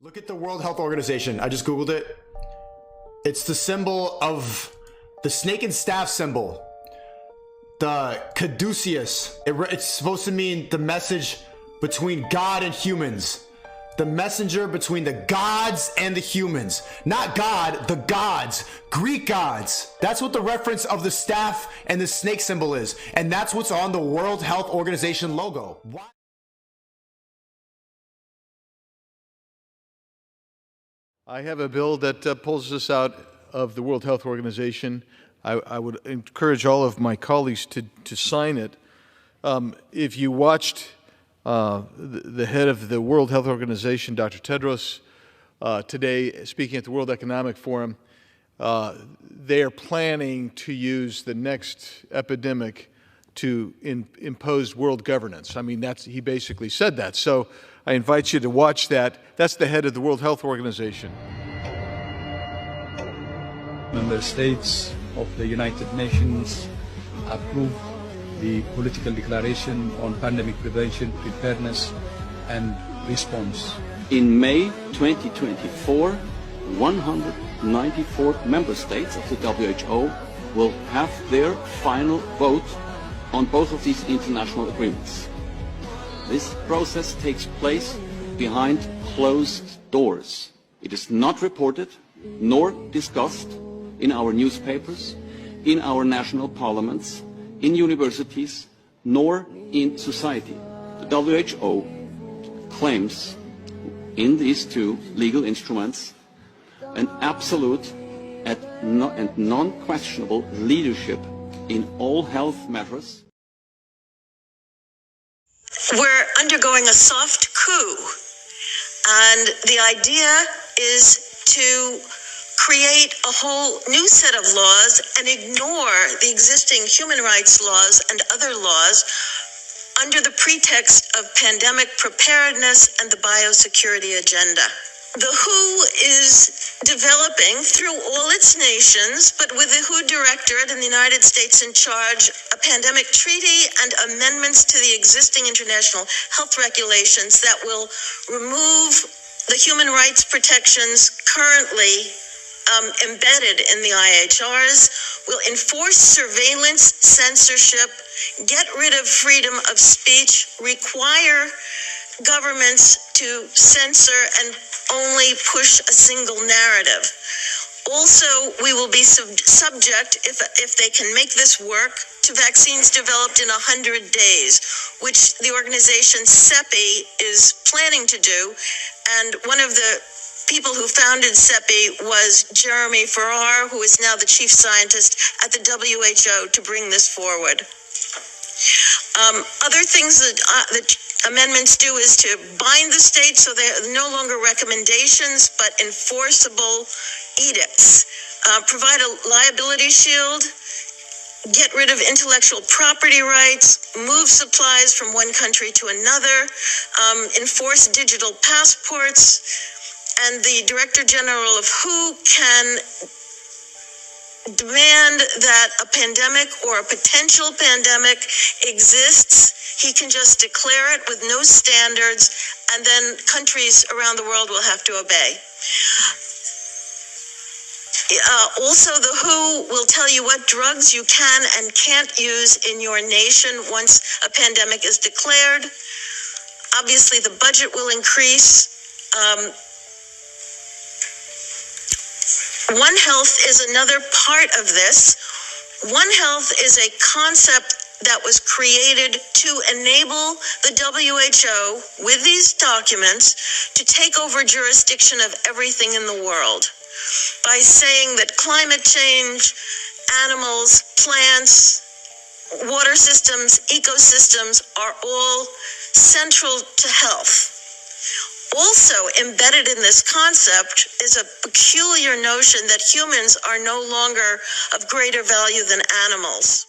Look at the World Health Organization. I just Googled it. It's the symbol of the snake and staff symbol. The caduceus. It's supposed to mean the message between God and humans. The messenger between the gods and the humans. Not God, the gods. Greek gods. That's what the reference of the staff and the snake symbol is. And that's what's on the World Health Organization logo. Why? I have a bill that pulls us out of the World Health Organization. I would encourage all of my colleagues to sign it. If you watched the head of the World Health Organization, Dr. Tedros, today speaking at the World Economic Forum, they are planning to use the next epidemic to impose world governance. I mean, he basically said that. So I invite you to watch that. That's the head of the World Health Organization. Member states of the United Nations approved the political declaration on pandemic prevention, preparedness, and response. In May 2024, 194 member states of the WHO will have their final vote on both of these international agreements. This process takes place behind closed doors. It is not reported nor discussed in our newspapers, in our national parliaments, in universities, nor in society. The WHO claims in these two legal instruments an absolute and non-questionable leadership in all health matters. We're undergoing a soft coup, and the idea is to create a whole new set of laws and ignore the existing human rights laws and other laws under the pretext of pandemic preparedness and the biosecurity agenda. The WHO is developing through all its nations, but with the WHO Directorate in the United States in charge, a pandemic treaty and amendments to the existing international health regulations that will remove the human rights protections currently embedded in the IHRs, will enforce surveillance, censorship, get rid of freedom of speech, require governments to censor and only push a single narrative. Also, we will be subject, if they can make this work, to vaccines developed in 100 days, which the organization CEPI is planning to do. And one of the people who founded CEPI was Jeremy Farrar, who is now the chief scientist at the WHO, to bring this forward. Other things that amendments do is to bind the states so they're no longer recommendations but enforceable edicts. Provide a liability shield, get rid of intellectual property rights, move supplies from one country to another, enforce digital passports, and the Director General of WHO can demand that a pandemic or a potential pandemic exists. He can just declare it with no standards, and then countries around the world will have to obey. Also, the WHO will tell you what drugs you can and can't use in your nation once a pandemic is declared. Obviously, the budget will increase. One Health is another part of this. One Health is a concept that was created to enable the WHO, with these documents, to take over jurisdiction of everything in the world by saying that climate change, animals, plants, water systems, ecosystems are all central to health. Also embedded in this concept is a peculiar notion that humans are no longer of greater value than animals.